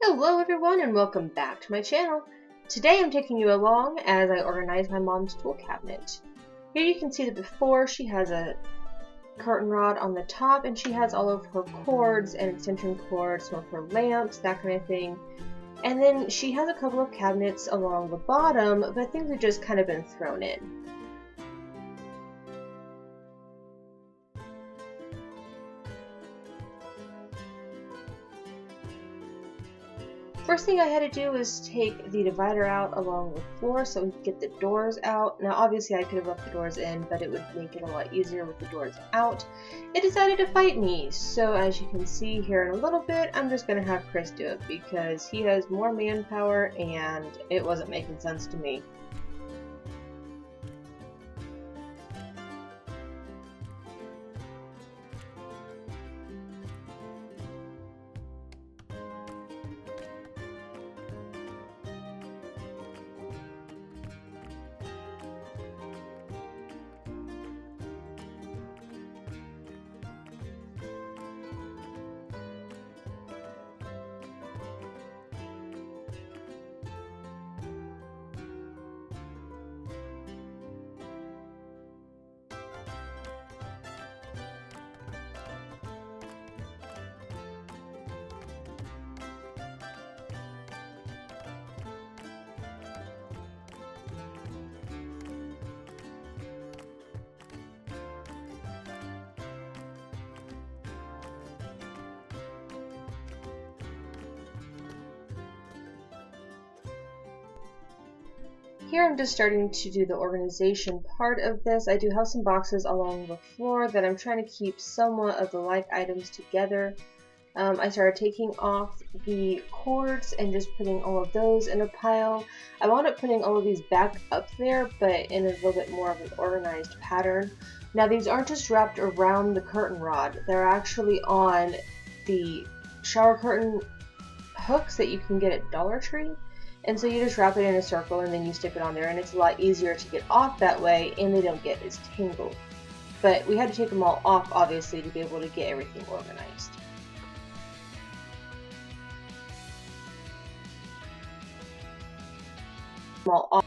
Hello everyone and welcome back to my channel. Today I'm taking you along as I organize my mom's tool cabinet. Here you can see that before she has a curtain rod on the top and she has all of her cords and extension cords, some of her lamps, that kind of thing. And then she has a couple of cabinets along the bottom, but things have just kind of been thrown in. First thing I had to do was take the divider out along the floor so we could get the doors out. Now obviously I could have left the doors in, but it would make it a lot easier with the doors out. It decided to fight me, so as you can see here in a little bit, I'm just going to have Chris do it because he has more manpower and it wasn't making sense to me. Here I'm just starting to do the organization part of this. I do have some boxes along the floor that I'm trying to keep somewhat of the like items together. I started taking off the cords and just putting all of those in a pile. I wound up putting all of these back up there, but in a little bit more of an organized pattern. Now these aren't just wrapped around the curtain rod, they're actually on the shower curtain hooks that you can get at Dollar Tree. And so you just wrap it in a circle and then you stick it on there, and it's a lot easier to get off that way and they don't get as tangled. But we had to take them all off obviously to be able to get everything organized. Them all off.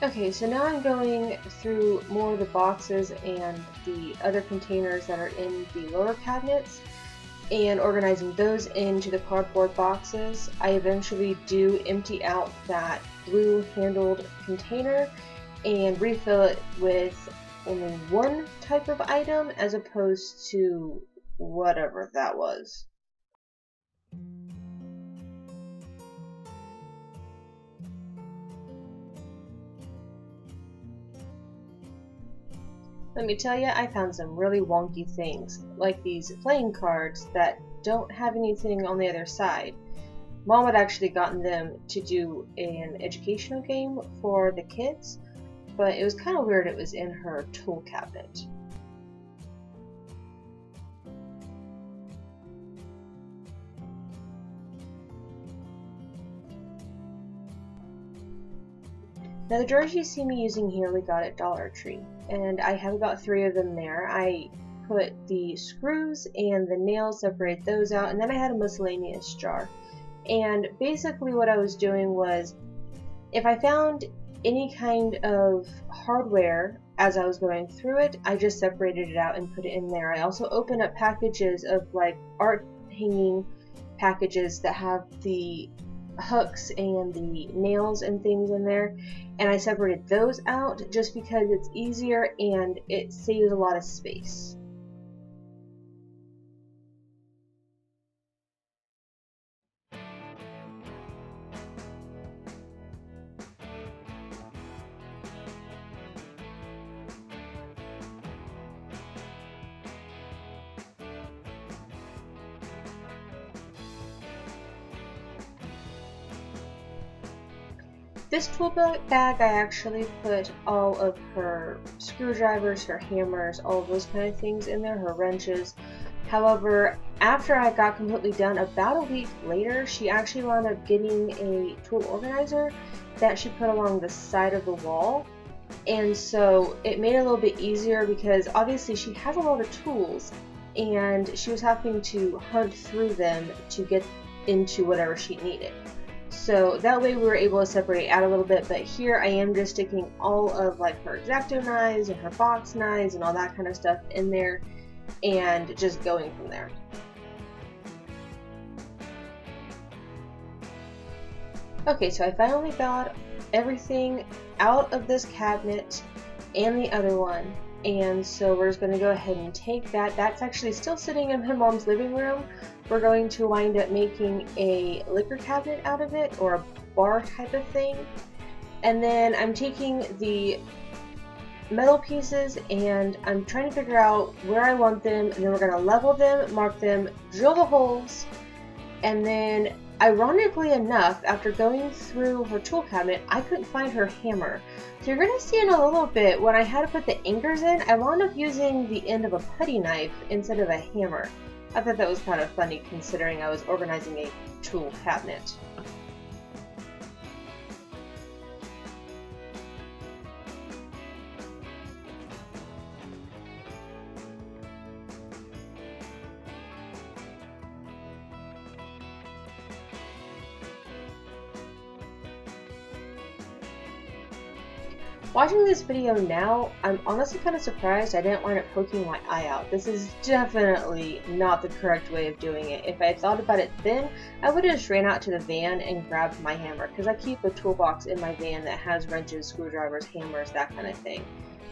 Okay, so now I'm going through more of the boxes and the other containers that are in the lower cabinets and organizing those into the cardboard boxes. I eventually do empty out that blue handled container and refill it with only one type of item as opposed to whatever that was. Let me tell you, I found some really wonky things, like these playing cards that don't have anything on the other side. Mom had actually gotten them to do an educational game for the kids, but it was kind of weird it was in her tool cabinet. Now the drawers you see me using here we got at Dollar Tree, and I have about 3 of them there. I put the screws and the nails, separate those out, and then I had a miscellaneous jar. And basically what I was doing was, if I found any kind of hardware as I was going through it, I just separated it out and put it in there. I also opened up packages of like art hanging packages that have the hooks and the nails and things in there, and I separated those out just because it's easier and it saves a lot of space. This tool bag, I actually put all of her screwdrivers, her hammers, all of those kind of things in there, her wrenches. However, after I got completely done, about a week later, she actually wound up getting a tool organizer that she put along the side of the wall. And so it made it a little bit easier because obviously she has a lot of tools and she was having to hunt through them to get into whatever she needed. So that way we were able to separate out a little bit, but here I am just sticking all of like her X-Acto knives and her box knives and all that kind of stuff in there and just going from there. Okay, so I finally got everything out of this cabinet and the other one, and so we're just going to go ahead and take that. That's actually still sitting in my mom's living room. We're going to wind up making a liquor cabinet out of it, or a bar type of thing. And then I'm taking the metal pieces and I'm trying to figure out where I want them, and then we're going to level them, mark them, drill the holes, and then ironically enough, after going through her tool cabinet, I couldn't find her hammer. So you're going to see in a little bit, when I had to put the anchors in, I wound up using the end of a putty knife instead of a hammer. I thought that was kind of funny considering I was organizing a tool cabinet. Watching this video now, I'm honestly kind of surprised I didn't wind up poking my eye out. This is definitely not the correct way of doing it. If I had thought about it then, I would have just ran out to the van and grabbed my hammer, because I keep a toolbox in my van that has wrenches, screwdrivers, hammers, that kind of thing.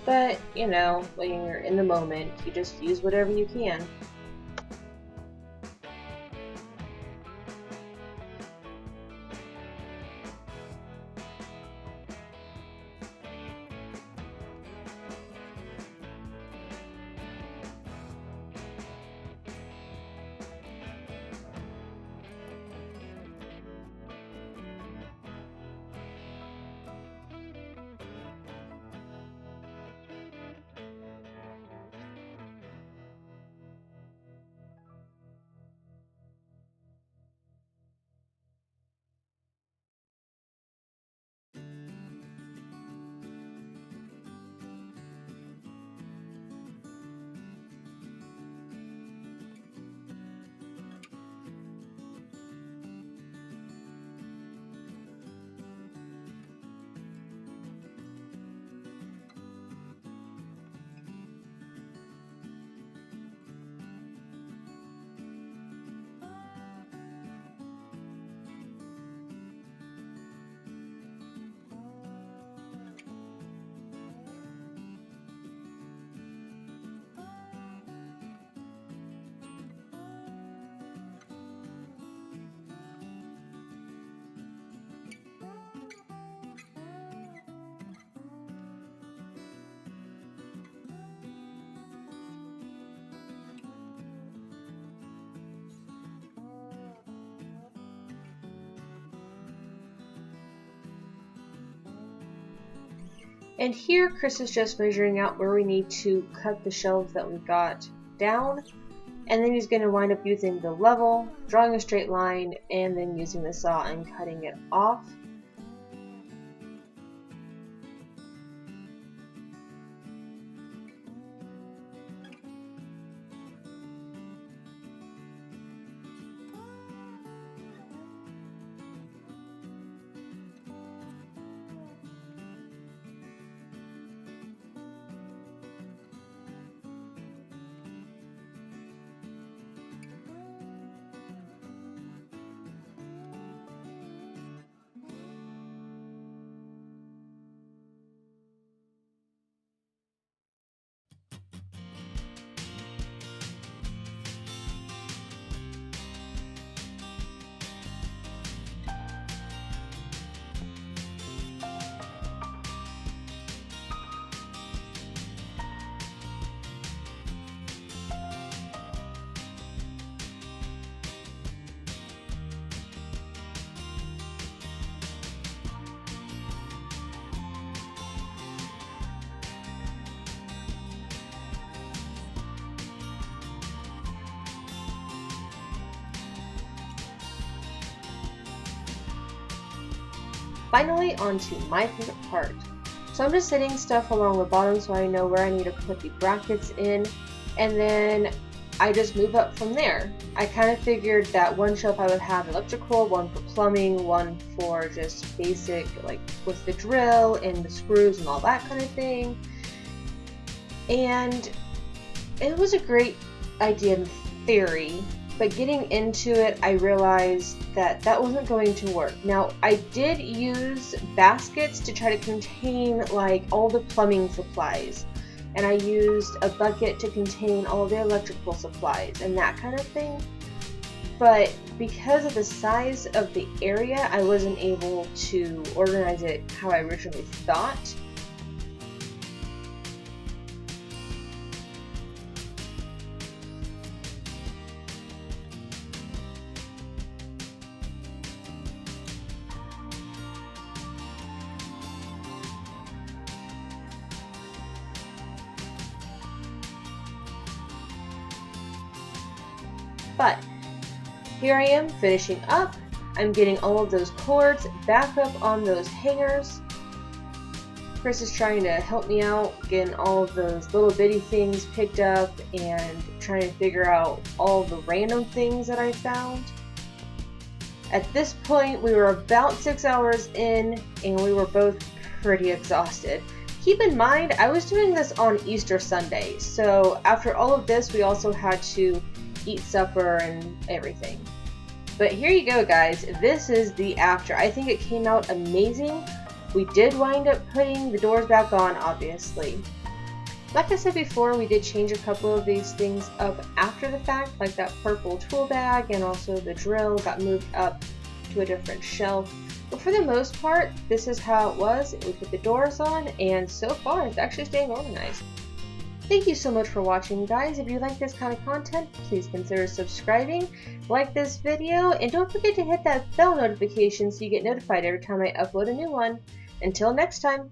But, you know, when you're in the moment, you just use whatever you can. And here Chris is just measuring out where we need to cut the shelves that we got down, and then he's going to wind up using the level, drawing a straight line, and then using the saw and cutting it off. finally onto my favorite part. So I'm just setting stuff along the bottom so I know where I need to put the brackets in, and then I just move up from there. I kind of figured that one shelf I would have electrical, one for plumbing, one for just basic, like with the drill and the screws and all that kind of thing. And it was a great idea in theory, but getting into it, I realized that that wasn't going to work. Now, I did use baskets to try to contain like all the plumbing supplies, and I used a bucket to contain all the electrical supplies and that kind of thing. But because of the size of the area, I wasn't able to organize it how I originally thought. But here I am finishing up. I'm getting all of those cords back up on those hangers. Chris is trying to help me out, getting all of those little bitty things picked up and trying to figure out all the random things that I found. At this point, we were about 6 hours in and we were both pretty exhausted. Keep in mind, I was doing this on Easter Sunday, so after all of this, we also had to eat supper and everything. But here you go, guys. This is the after. I think it came out amazing. We did wind up putting the doors back on, obviously. Like I said before, we did change a couple of these things up after the fact, like that purple tool bag, and also the drill got moved up to a different shelf. But for the most part, this is how it was. We put the doors on, and so far it's actually staying organized. Thank you so much for watching, guys. If you like this kind of content, please consider subscribing, like this video, and don't forget to hit that bell notification so you get notified every time I upload a new one. Until next time.